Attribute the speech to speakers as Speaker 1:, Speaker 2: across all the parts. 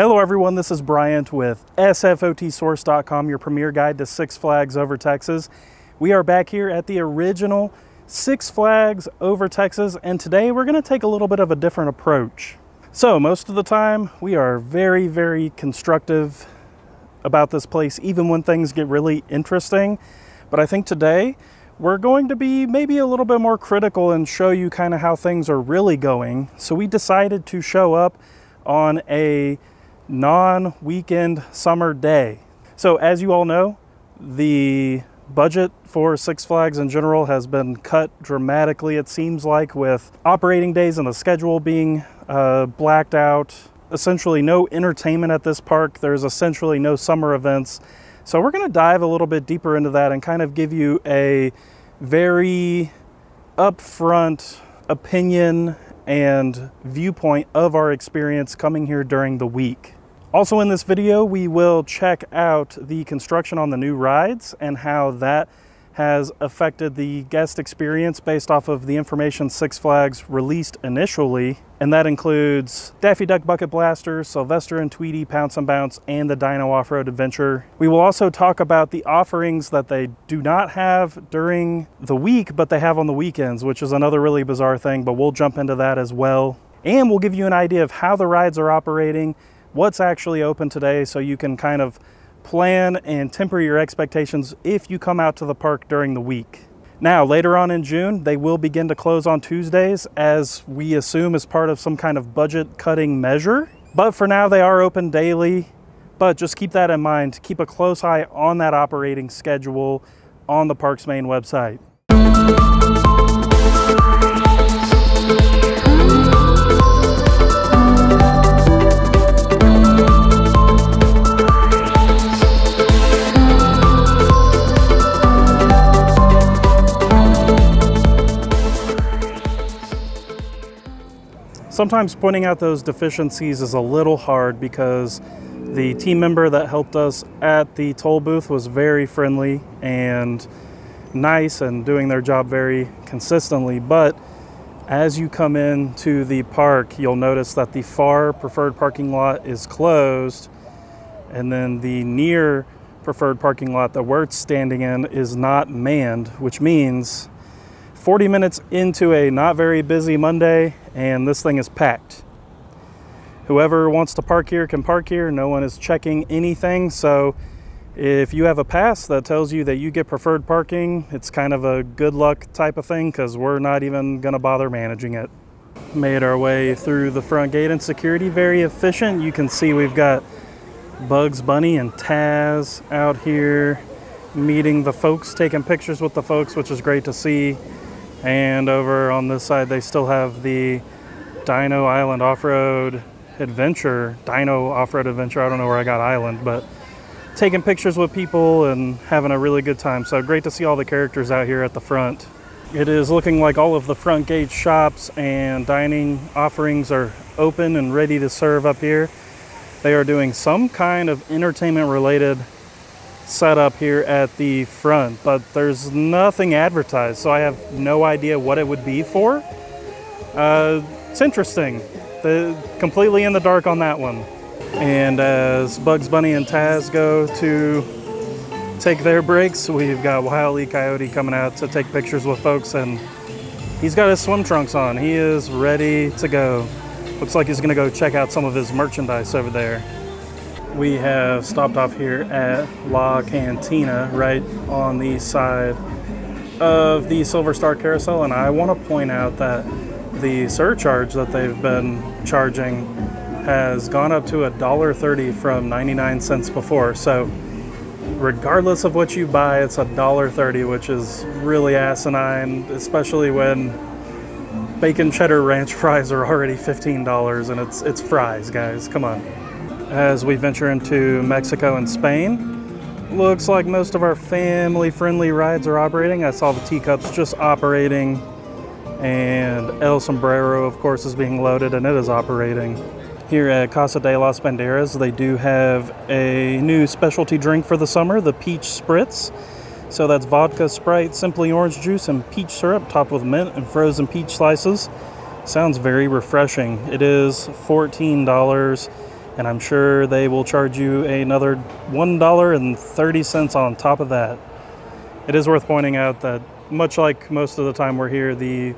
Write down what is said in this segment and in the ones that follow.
Speaker 1: Hello everyone, this is Bryant with sfotsource.com, your premier guide to Six Flags Over Texas. We are back here at the original Six Flags Over Texas, and today we're going to take a little bit of a different approach. So most of the time we are very constructive about this place, even when things get really interesting. But I think today we're going to be maybe a little bit more critical and show you kind of how things are really going. So we decided to show up on a non-weekend summer day. So as you all know, the budget for Six Flags in general has been cut dramatically, it seems like, with operating days and the schedule being blacked out. Essentially no entertainment at this park. There's essentially no summer events. So we're going to dive a little bit deeper into that and kind of give you a very upfront opinion and viewpoint of our experience coming here during the week. Also in this video, we will check out the construction on the new rides and how that has affected the guest experience based off of the information Six Flags released initially. And that includes Daffy Duck Bucket Blasters, Sylvester and Tweety Pounce and Bounce, and the Dino Off-Road Adventure. We will also talk about the offerings that they do not have during the week, but they have on the weekends, which is another really bizarre thing, but we'll jump into that as well. And we'll give you an idea of how the rides are operating, what's actually open today, so you can kind of plan and temper your expectations if you come out to the park during the week. Now, later on in June, they will begin to close on Tuesdays, as we assume is part of some kind of budget cutting measure. But for now, they are open daily. But just keep that in mind. Keep a close eye on that operating schedule on the park's main website. Sometimes pointing out those deficiencies is a little hard because the team member that helped us at the toll booth was very friendly and nice and doing their job very consistently. But as you come into the park, you'll notice that the far preferred parking lot is closed, and then the near preferred parking lot that we're standing in is not manned, which means 40 minutes into a not very busy Monday, and this thing is packed. Whoever wants to park here can park here. No one is checking anything. So if you have a pass that tells you that you get preferred parking, it's kind of a good luck type of thing, because we're not even going to bother managing it. Made our way through the front gate, and security very efficient. You can see we've got Bugs Bunny and Taz out here meeting the folks, taking pictures with the folks, which is great to see. And over on this side, they still have the Dino Island Off-Road Adventure. Dino Off-Road Adventure, I don't know where I got Island, but taking pictures with people and having a really good time. So great to see all the characters out here at the front. It is looking like all of the front gate shops and dining offerings are open and ready to serve up here. They are doing some kind of entertainment related setup here at the front, but there's nothing advertised, so I have no idea what it would be for. It's interesting. Completely in the dark on that one. And as Bugs Bunny and Taz go to take their breaks, we've got Wile E. Coyote coming out to take pictures with folks, and he's got his swim trunks on. He is ready to go. Looks like he's gonna go check out some of his merchandise over there. We have stopped off here at La Cantina, right on the side of the Silver Star Carousel, and I want to point out that the surcharge that they've been charging has gone up to $1.30 from 99 cents before. So regardless of what you buy, it's $1.30, which is really asinine, especially when bacon cheddar ranch fries are already $15, and it's fries, guys. Come on. As we venture into Mexico and Spain, looks like most of our family-friendly rides are operating. I saw the teacups just operating, and El Sombrero, of course, is being loaded, and it is operating. Here at Casa de las Banderas, they do have a new specialty drink for the summer, the Peach Spritz. So that's vodka, Sprite, Simply Orange Juice, and peach syrup topped with mint and frozen peach slices. Sounds very refreshing. It is $14. and I'm sure they will charge you another $1.30 on top of that. It is worth pointing out that much like most of the time we're here, the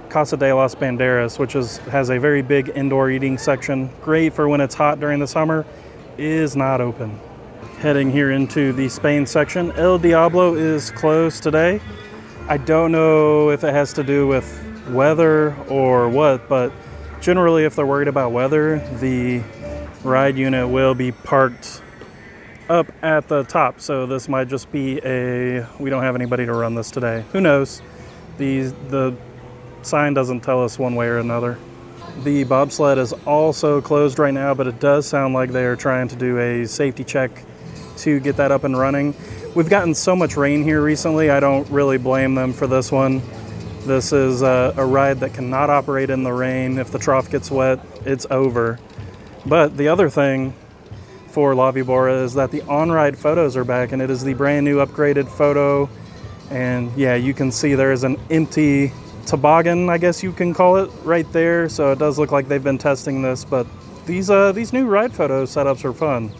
Speaker 1: Casa de las Banderas, which has a very big indoor eating section, great for when it's hot during the summer, is not open. Heading here into the Spain section, El Diablo is closed today. I don't know if it has to do with weather or what, but generally if they're worried about weather, the ride unit will be parked up at the top. So this might just be we don't have anybody to run this today. Who knows? The sign doesn't tell us one way or another. The bobsled is also closed right now, but it does sound like they are trying to do a safety check to get that up and running. We've gotten so much rain here recently, I don't really blame them for this one. This is a ride that cannot operate in the rain. If the trough gets wet, it's over. But the other thing for La Vibora is that the on-ride photos are back, and it is the brand new upgraded photo. And yeah, you can see there is an empty toboggan, I guess you can call it, right there. So it does look like they've been testing this, but these new ride photo setups are fun.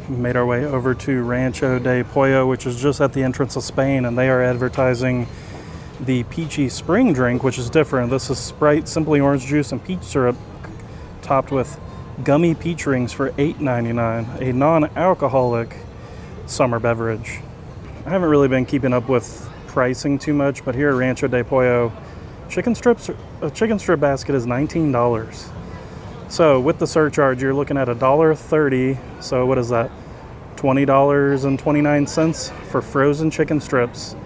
Speaker 1: We made our way over to Rancho de Pollo, which is just at the entrance of Spain, and they are advertising the peachy spring drink, which is different. This is Sprite, Simply Orange Juice, and peach syrup topped with gummy peach rings for $8.99, a non-alcoholic summer beverage. I haven't really been keeping up with pricing too much, but here at Rancho de Pollo, a chicken strip basket is $19. So with the surcharge, you're looking at $1.30. So what is that? $20.29 for frozen chicken strips.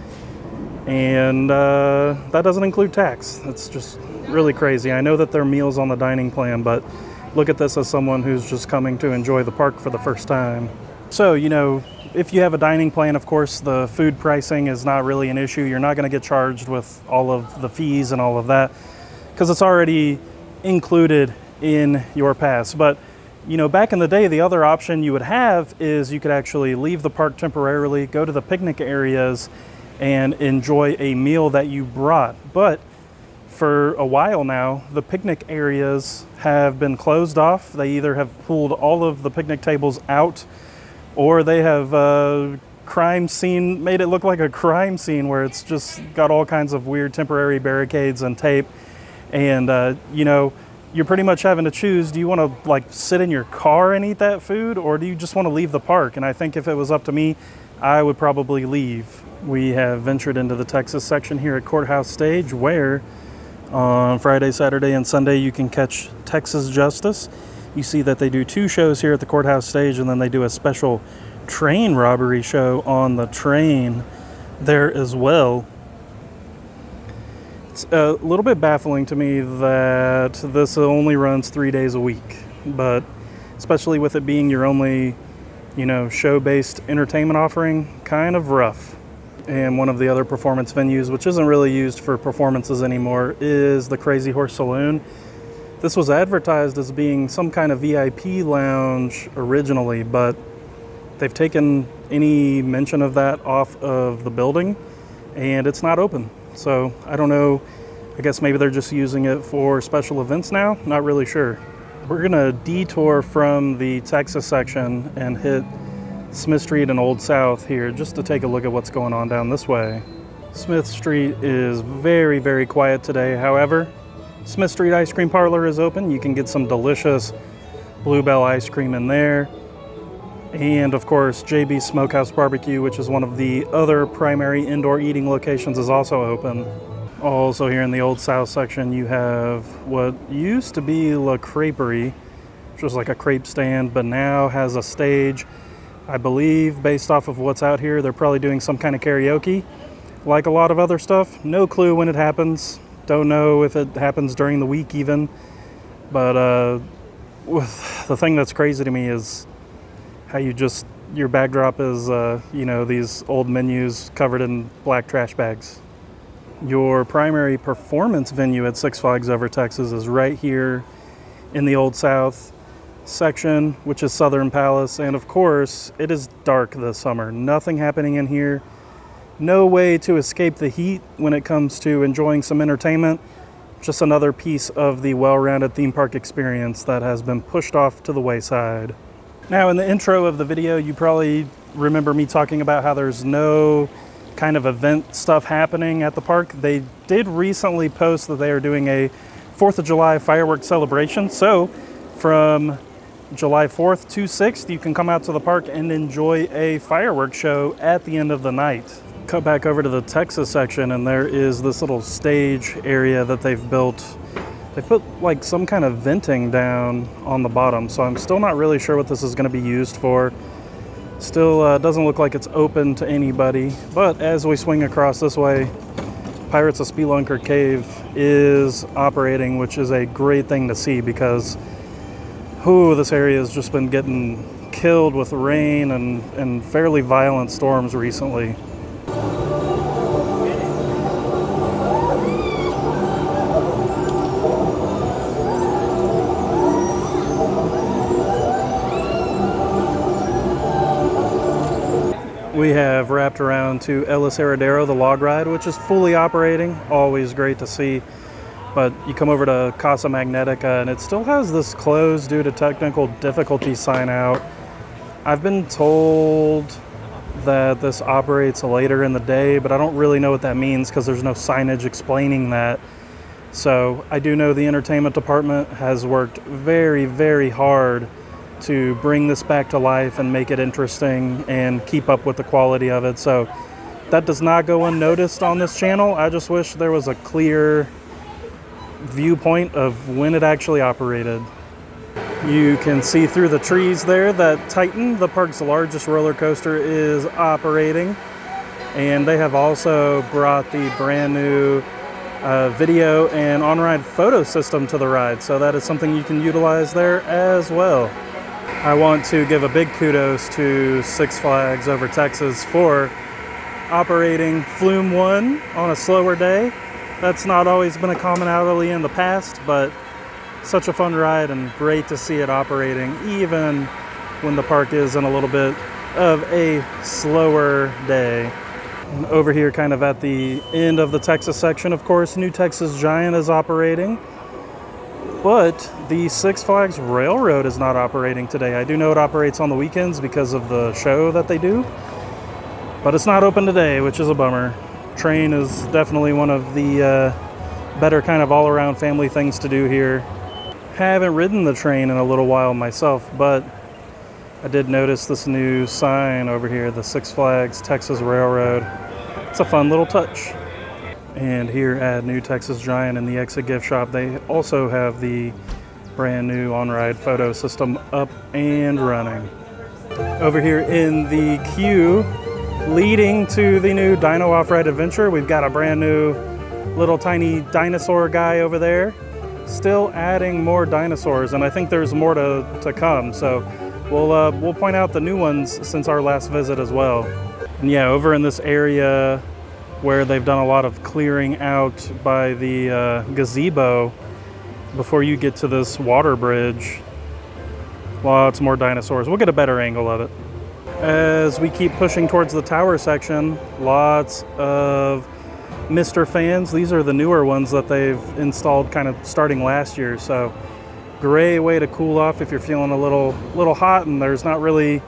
Speaker 1: And that doesn't include tax. That's just really crazy. I know that there are meals on the dining plan, but look at this as someone who's just coming to enjoy the park for the first time. So, you know, if you have a dining plan, of course, the food pricing is not really an issue. You're not going to get charged with all of the fees and all of that because it's already included in your pass. But, you know, back in the day, the other option you would have is you could actually leave the park temporarily, go to the picnic areas, and enjoy a meal that you brought. But for a while now, the picnic areas have been closed off. They either have pulled all of the picnic tables out, or they have made it look like a crime scene where it's just got all kinds of weird temporary barricades and tape. And, you know, you're pretty much having to choose, do you want to like sit in your car and eat that food, or do you just want to leave the park? And I think if it was up to me, I would probably leave. We have ventured into the Texas section here at Courthouse Stage, where on Friday, Saturday, and Sunday you can catch Texas Justice. You see that they do 2 shows here at the Courthouse Stage, and then they do a special train robbery show on the train there as well. It's a little bit baffling to me that this only runs 3 days a week, but especially with it being your only, you know, show-based entertainment offering, kind of rough. And one of the other performance venues, which isn't really used for performances anymore, is the Crazy Horse Saloon. This was advertised as being some kind of VIP lounge originally, but they've taken any mention of that off of the building, and it's not open. So I don't know, I guess maybe they're just using it for special events now, not really sure. We're gonna detour from the Texas section and hit Smith Street and Old South here just to take a look at what's going on down this way. Smith Street is very, very quiet today. However, Smith Street Ice Cream Parlor is open. You can get some delicious Bluebell ice cream in there. And of course, JB's Smokehouse Barbecue, which is one of the other primary indoor eating locations, is also open. Also here in the Old South section, you have what used to be La Creperie, which was like a crepe stand, but now has a stage. I believe, based off of what's out here, they're probably doing some kind of karaoke, like a lot of other stuff. No clue when it happens. Don't know if it happens during the week even. But the thing that's crazy to me is how your backdrop is, you know, these old menus covered in black trash bags. Your primary performance venue at Six Flags Over Texas is right here in the Old South section, which is Southern Palace. And of course, it is dark this summer. Nothing happening in here. No way to escape the heat when it comes to enjoying some entertainment. just another piece of the well-rounded theme park experience that has been pushed off to the wayside. Now, in the intro of the video, you probably remember me talking about how there's no kind of event stuff happening at the park. They did recently post that they are doing a 4th of July fireworks celebration. So from July 4th to 6th, you can come out to the park and enjoy a fireworks show at the end of the night. Cut back over to the Texas section, and there is this little stage area that they've built. They put like some kind of venting down on the bottom, so I'm still not really sure what this is going to be used for. Still doesn't look like it's open to anybody, but as we swing across this way, Pirates of Spelunker Cave is operating, which is a great thing to see because this area has just been getting killed with rain and fairly violent storms recently. We have wrapped around to Ellis Heredero, the log ride, which is fully operating. Always great to see. But you come over to Casa Magnetica and it still has this closed due to technical difficulty sign out. I've been told that this operates later in the day, but I don't really know what that means because there's no signage explaining that. So I do know the entertainment department has worked very, very hard to bring this back to life and make it interesting and keep up with the quality of it. So that does not go unnoticed on this channel. I just wish there was a clear viewpoint of when it actually operated. You can see through the trees there that Titan, the park's largest roller coaster, is operating. And they have also brought the brand new video and on-ride photo system to the ride. So that is something you can utilize there as well. I want to give a big kudos to Six Flags Over Texas for operating Flume 1 on a slower day. That's not always been a commonality in the past, but such a fun ride and great to see it operating even when the park is in a little bit of a slower day. And over here, kind of at the end of the Texas section, of course, New Texas Giant is operating. But the Six Flags Railroad is not operating today. I do know it operates on the weekends because of the show that they do, but it's not open today, which is a bummer. Train is definitely one of the better kind of all-around family things to do here. Haven't ridden the train in a little while myself, but I did notice this new sign over here, the Six Flags Texas Railroad. It's a fun little touch. And here at New Texas Giant in the exit gift shop, they also have the brand new on-ride photo system up and running. Over here in the queue leading to the new Dino Off-Ride Adventure, we've got a brand new little tiny dinosaur guy over there. Still adding more dinosaurs, and I think there's more to come. So we'll point out the new ones since our last visit as well. And yeah, over in this area where they've done a lot of clearing out by the gazebo before you get to this water bridge. Lots more dinosaurs. We'll get a better angle of it. As we keep pushing towards the tower section, lots of Mister fans. These are the newer ones that they've installed kind of starting last year. So great way to cool off if you're feeling a little hot and there's not really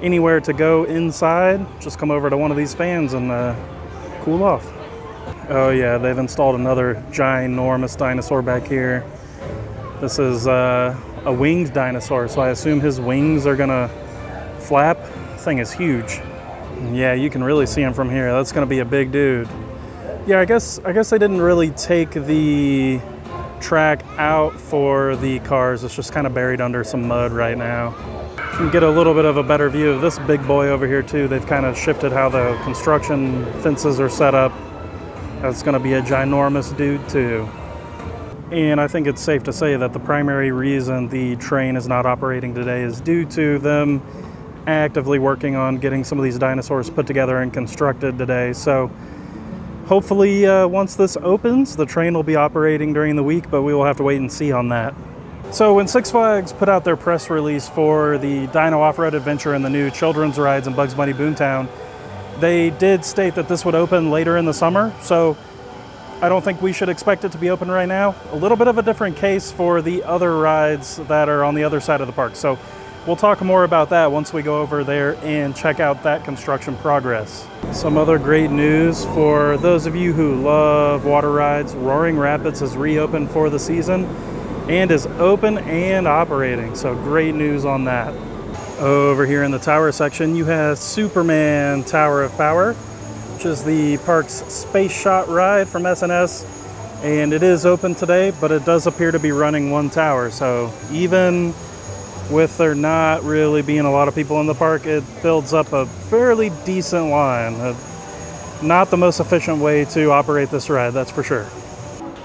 Speaker 1: anywhere to go inside. Just come over to one of these fans and cool off. Oh yeah, they've installed another ginormous dinosaur back here. This is a winged dinosaur, so I assume his wings are gonna flap. This thing is huge. Yeah, you can really see him from here. That's gonna be a big dude. Yeah, I guess they didn't really take the track out for the cars. It's just kind of buried under some mud right now. You can get a little bit of a better view of this big boy over here too. They've kind of shifted how the construction fences are set up. That's going to be a ginormous dude too. And I think it's safe to say that the primary reason the train is not operating today is due to them actively working on getting some of these dinosaurs put together and constructed today. So hopefully once this opens, the train will be operating during the week, but we will have to wait and see on that. So when Six Flags put out their press release for the Dino Off-Road Adventure and the new children's rides in Bugs Bunny Boomtown, they did state that this would open later in the summer. So I don't think we should expect it to be open right now. A little bit of a different case for the other rides that are on the other side of the park. So we'll talk more about that once we go over there and check out that construction progress. Some other great news for those of you who love water rides. Roaring Rapids has reopened for the season and is open and operating. So great news on that. Over here in the tower section, you have Superman Tower of Power, which is the park's space shot ride from SNS, and it is open today, but it does appear to be running one tower. So even with there not really being a lot of people in the park, it builds up a fairly decent line. Not the most efficient way to operate this ride, that's for sure.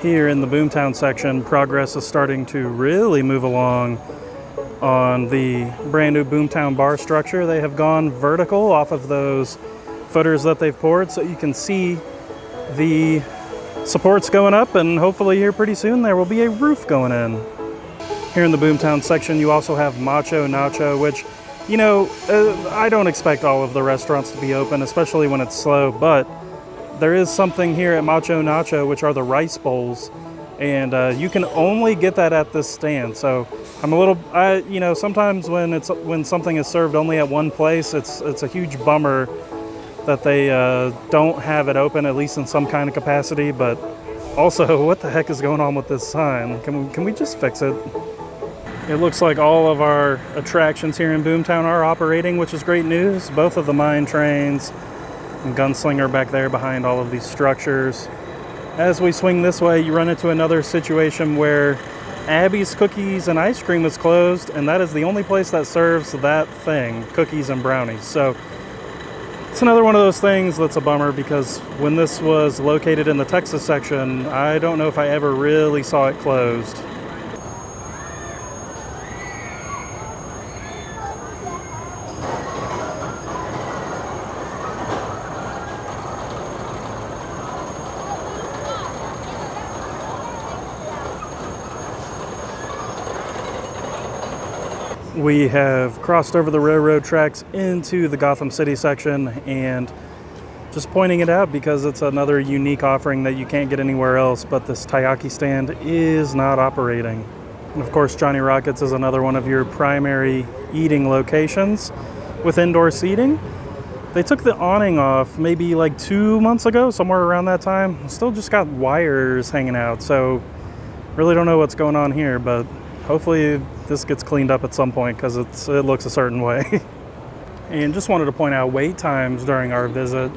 Speaker 1: Here in the Boomtown section, progress is starting to really move along on the brand new Boomtown bar structure. They have gone vertical off of those footers that they've poured, so you can see the supports going up, and hopefully here pretty soon there will be a roof going in. Here in the Boomtown section, you also have Macho Nacho, which, you know, I don't expect all of the restaurants to be open, especially when it's slow, but there is something here at Macho Nacho, which are the rice bowls, and you can only get that at this stand. So I'm a little, you know, sometimes when something is served only at one place, it's a huge bummer that they don't have it open, at least in some kind of capacity. But also, what the heck is going on with this sign? Can we just fix it? It looks like all of our attractions here in Boomtown are operating, which is great news. Both of the mine trains and Gunslinger back there behind all of these structures. As we swing this way, you run into another situation where Abby's Cookies and Ice Cream is closed, and that is the only place that serves that thing, cookies and brownies. So it's another one of those things that's a bummer, because when this was located in the Texas section, I don't know if I ever really saw it closed. We have crossed over the railroad tracks into the Gotham City section, and just pointing it out because it's another unique offering that you can't get anywhere else, but this taiyaki stand is not operating. And of course, Johnny Rockets is another one of your primary eating locations with indoor seating. They took the awning off maybe like 2 months ago, somewhere around that time. Still just got wires hanging out, so really don't know what's going on here, but hopefully this gets cleaned up at some point, because it looks a certain way. And just wanted to point out wait times during our visit.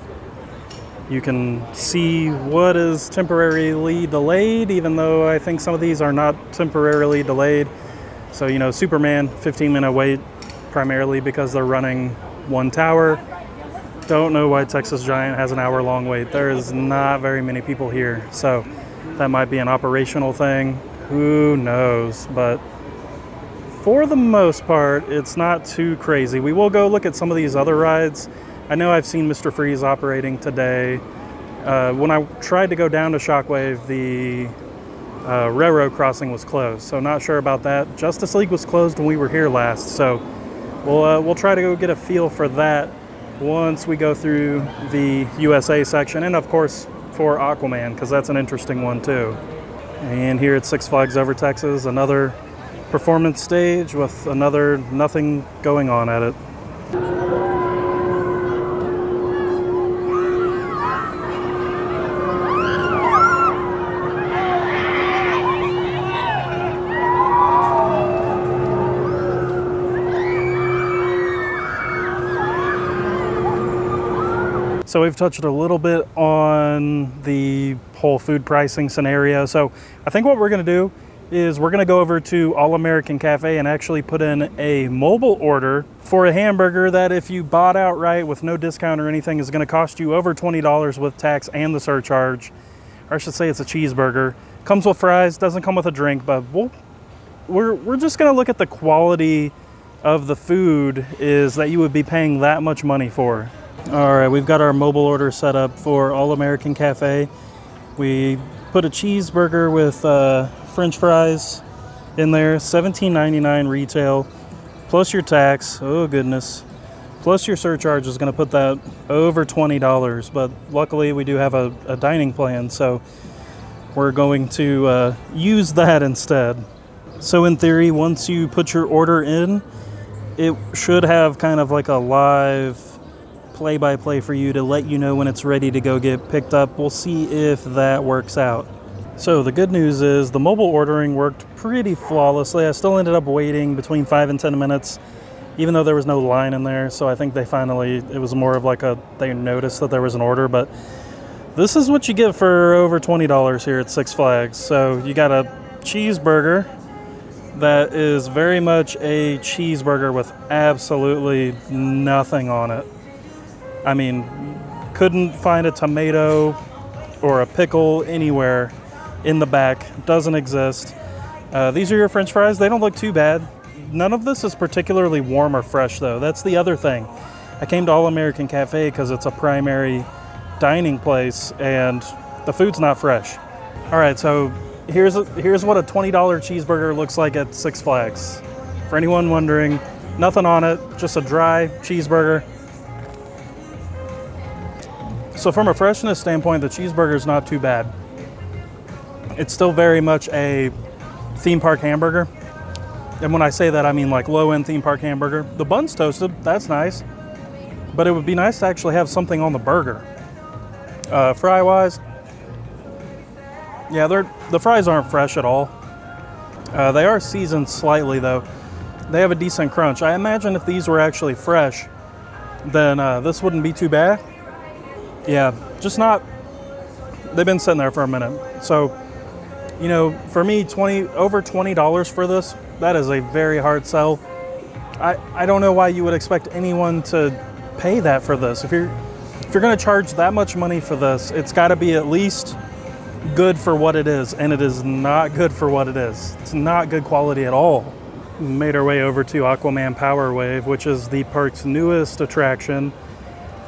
Speaker 1: You can see what is temporarily delayed, even though I think some of these are not temporarily delayed. So, you know, Superman, 15-minute wait, primarily because they're running one tower. Don't know why Texas Giant has an hour-long wait. There is not very many people here, so that might be an operational thing. Who knows? But for the most part, it's not too crazy. We will go look at some of these other rides. I know I've seen Mr. Freeze operating today. When I tried to go down to Shockwave, the railroad crossing was closed, so not sure about that. Justice League was closed when we were here last, so we'll try to go get a feel for that once we go through the USA section, and of course for Aquaman, because that's an interesting one too. And here at Six Flags Over Texas, another performance stage with nothing going on at it. So we've touched a little bit on the whole food pricing scenario. So I think what we're going to do is we're going to go over to All American Cafe and actually put in a mobile order for a hamburger that, if you bought outright with no discount or anything, is going to cost you over $20 with tax and the surcharge. Or I should say it's a cheeseburger. Comes with fries, doesn't come with a drink, but we're just going to look at the quality of the food is that you would be paying that much money for. All right, we've got our mobile order set up for All American Cafe. We put a cheeseburger with French fries in there, $17.99 retail, plus your tax. Oh goodness, plus your surcharge is going to put that over $20. But luckily, we do have a dining plan, so we're going to use that instead. So in theory, once you put your order in, it should have kind of like a live play-by-play for you to let you know when it's ready to go get picked up. We'll see if that works out. So the good news is the mobile ordering worked pretty flawlessly. I still ended up waiting between 5 and 10 minutes, even though there was no line in there. So I think they finally, it was more of like they noticed that there was an order. But this is what you get for over $20 here at Six Flags. So you got a cheeseburger that is very much a cheeseburger with absolutely nothing on it. I mean, couldn't find a tomato or a pickle anywhere in the back. Doesn't exist. These are your French fries. They don't look too bad. None of this is particularly warm or fresh, though. That's the other thing. I came to All American Cafe because it's a primary dining place, and the food's not fresh. All right, so here's what a $20 cheeseburger looks like at Six Flags. For anyone wondering, nothing on it, just a dry cheeseburger. So from a freshness standpoint, the cheeseburger is not too bad. It's still very much a theme park hamburger. And when I say that, I mean like low-end theme park hamburger. The bun's toasted, that's nice. But it would be nice to actually have something on the burger. Fry-wise, yeah, the fries aren't fresh at all. They are seasoned slightly, though. They have a decent crunch. I imagine if these were actually fresh, then this wouldn't be too bad. Yeah, just not, they've been sitting there for a minute. So, you know, for me, over $20 for this, that is a very hard sell. I don't know why you would expect anyone to pay that for this. If you're going to charge that much money for this, it's got to be at least good for what it is, and it is not good for what it is. It's not good quality at all. Made our way over to Aquaman Power Wave, which is the park's newest attraction,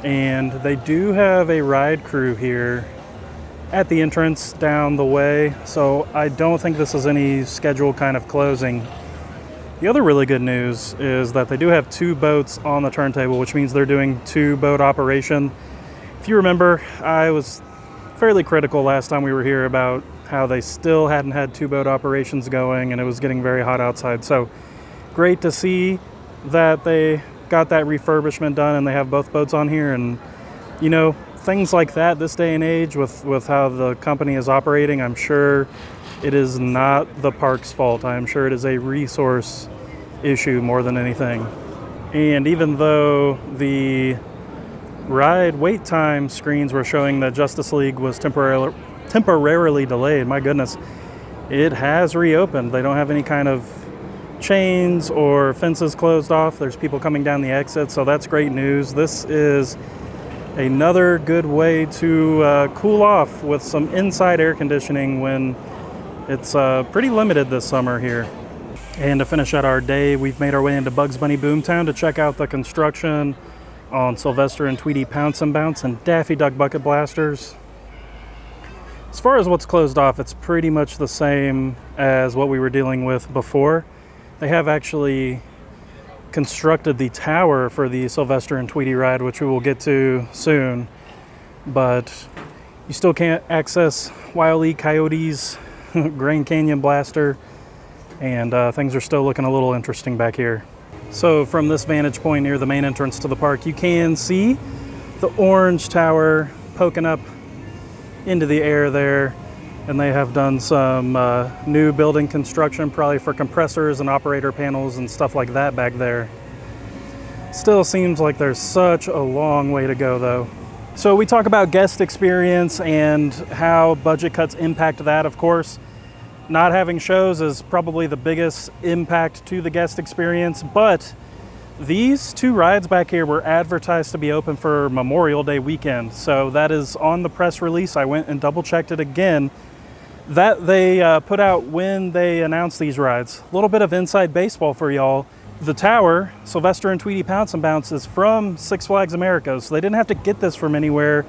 Speaker 1: and they do have a ride crew here at the entrance down the way, so I don't think this is any scheduled kind of closing. The other really good news is that they do have 2 boats on the turntable, which means they're doing 2-boat operation. If you remember, I was fairly critical last time we were here about how they still hadn't had 2-boat operations going and it was getting very hot outside. So great to see that they got that refurbishment done and they have both boats on here. And you know, things like that this day and age with how the company is operating, I'm sure it is not the park's fault. I'm sure it is a resource issue more than anything. And even though the ride wait time screens were showing that Justice League was temporarily delayed, my goodness, it has reopened. They don't have any kind of chains or fences closed off. There's people coming down the exit, so that's great news. This is another good way to cool off with some inside air conditioning when it's pretty limited this summer here. And to finish out our day, we've made our way into Bugs Bunny Boomtown to check out the construction on Sylvester and Tweety Pounce and Bounce and Daffy Duck Bucket Blasters. As far as what's closed off, it's pretty much the same as what we were dealing with before. They have actually constructed the tower for the Sylvester and Tweety ride, which we will get to soon, but you still can't access Wile E. Coyote's Grand Canyon Blaster, and things are still looking a little interesting back here. So from this vantage point near the main entrance to the park, you can see the orange tower poking up into the air there, and they have done some new building construction, probably for compressors and operator panels and stuff like that back there. Still seems like there's such a long way to go though. So we talk about guest experience and how budget cuts impact that, of course. Not having shows is probably the biggest impact to the guest experience, but these 2 rides back here were advertised to be open for Memorial Day weekend. So that is on the press release. I went and double checked it again. That they put out when they announced these rides. A little bit of inside baseball for y'all. The tower, Sylvester and Tweety Pounce and Bounce, is from Six Flags America, so they didn't have to get this from anywhere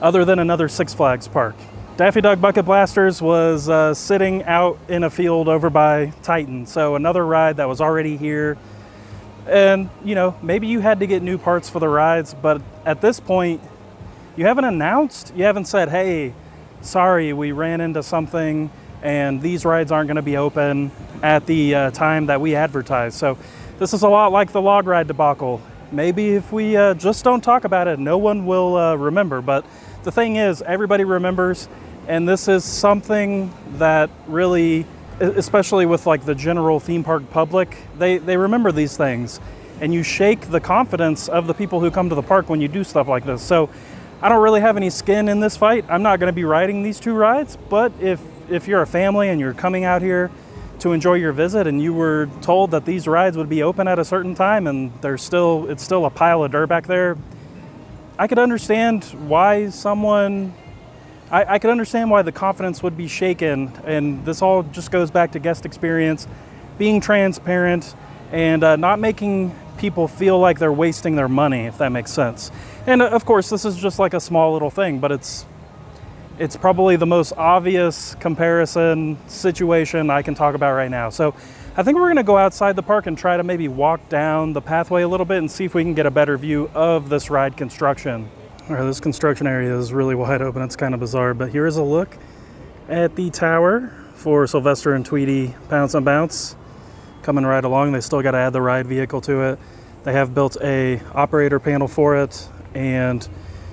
Speaker 1: other than another Six Flags park. Daffy Duck Bucket Blasters was sitting out in a field over by Titan, so another ride that was already here. And, you know, maybe you had to get new parts for the rides, but at this point, you haven't announced, you haven't said, hey, sorry, we ran into something and these rides aren't going to be open at the time that we advertised. So this is a lot like the log ride debacle. Maybe if we just don't talk about it, no one will remember. But the thing is, everybody remembers, and this is something that really, especially with like the general theme park public, they remember these things. And you shake the confidence of the people who come to the park when you do stuff like this. So I don't really have any skin in this fight. I'm not going to be riding these two rides, but if you're a family and you're coming out here to enjoy your visit and you were told that these rides would be open at a certain time and it's still a pile of dirt back there, I could understand why I could understand why the confidence would be shaken. And this all just goes back to guest experience, being transparent, and not making people feel like they're wasting their money, if that makes sense. And of course, this is just like a small little thing, but it's probably the most obvious comparison situation I can talk about right now. So I think we're gonna go outside the park and try to maybe walk down the pathway a little bit and see if we can get a better view of this ride construction. All right, this construction area is really wide open. It's kind of bizarre, but here is a look at the tower for Sylvester and Tweety Pounce and Bounce. Coming right along, they still got to add the ride vehicle to it. They have built a operator panel for it, and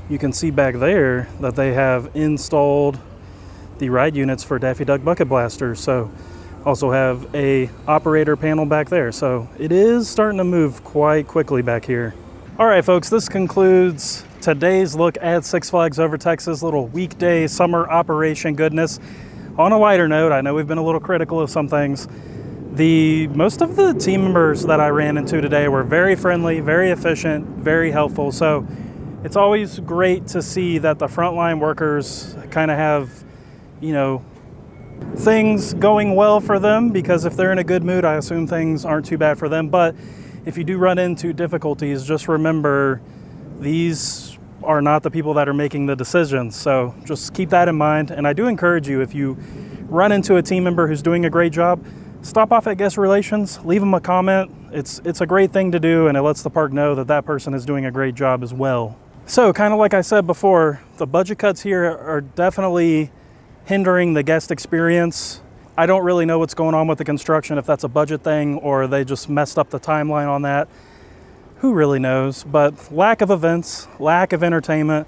Speaker 1: you can see back there that they have installed the ride units for Daffy Duck Bucket Blasters. So also have a operator panel back there. So it is starting to move quite quickly back here. All right, folks, this concludes today's look at Six Flags Over Texas, little weekday summer operation goodness. On a lighter note, I know we've been a little critical of some things. Most of the team members that I ran into today were very friendly, very efficient, very helpful. So it's always great to see that the frontline workers kind of have, you know, things going well for them, because if they're in a good mood, I assume things aren't too bad for them. But if you do run into difficulties, just remember these are not the people that are making the decisions. So just keep that in mind. And I do encourage you, if you run into a team member who's doing a great job, stop off at guest relations, leave them a comment. It's a great thing to do, and it lets the park know that that person is doing a great job as well. So kind of like I said before, the budget cuts here are definitely hindering the guest experience. I don't really know what's going on with the construction, if that's a budget thing or they just messed up the timeline on that. Who really knows? But lack of events, lack of entertainment,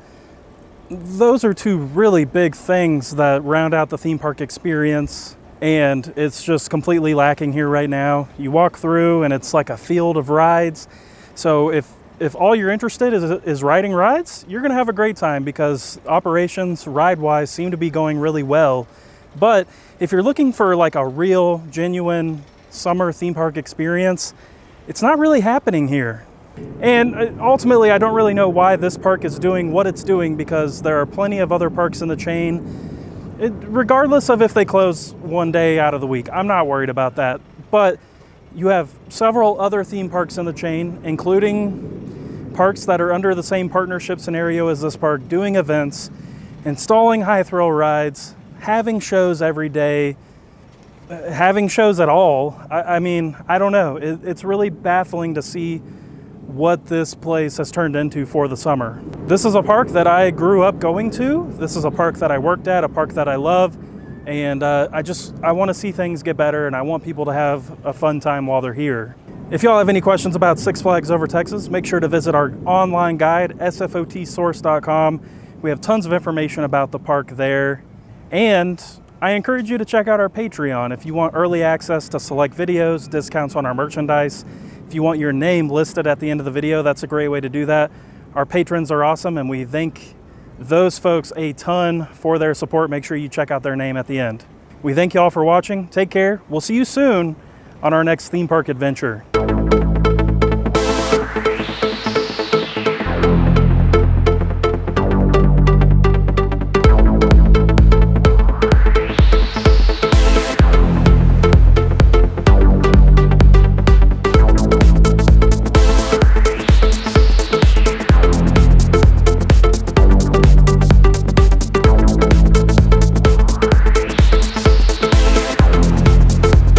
Speaker 1: those are two really big things that round out the theme park experience. And it's just completely lacking here right now. You walk through and it's like a field of rides. So if all you're interested is riding rides, you're gonna have a great time, because operations ride-wise seem to be going really well. But if you're looking for like a real, genuine summer theme park experience, it's not really happening here. And ultimately, I don't really know why this park is doing what it's doing, because there are plenty of other parks in the chain. Regardless of if they close one day out of the week, I'm not worried about that. But you have several other theme parks in the chain, including parks that are under the same partnership scenario as this park, doing events, installing high thrill rides, having shows every day, having shows at all. I mean, I don't know. It's really baffling to see what this place has turned into for the summer. This is a park that I grew up going to. This is a park that I worked at, a park that I love. And I want to see things get better, and I want people to have a fun time while they're here. If y'all have any questions about Six Flags Over Texas, make sure to visit our online guide, sfotsource.com. We have tons of information about the park there. And I encourage you to check out our Patreon if you want early access to select videos, discounts on our merchandise. If you want your name listed at the end of the video, that's a great way to do that. Our patrons are awesome, and we thank those folks a ton for their support. Make sure you check out their name at the end. We thank you all for watching. Take care. We'll see you soon on our next theme park adventure.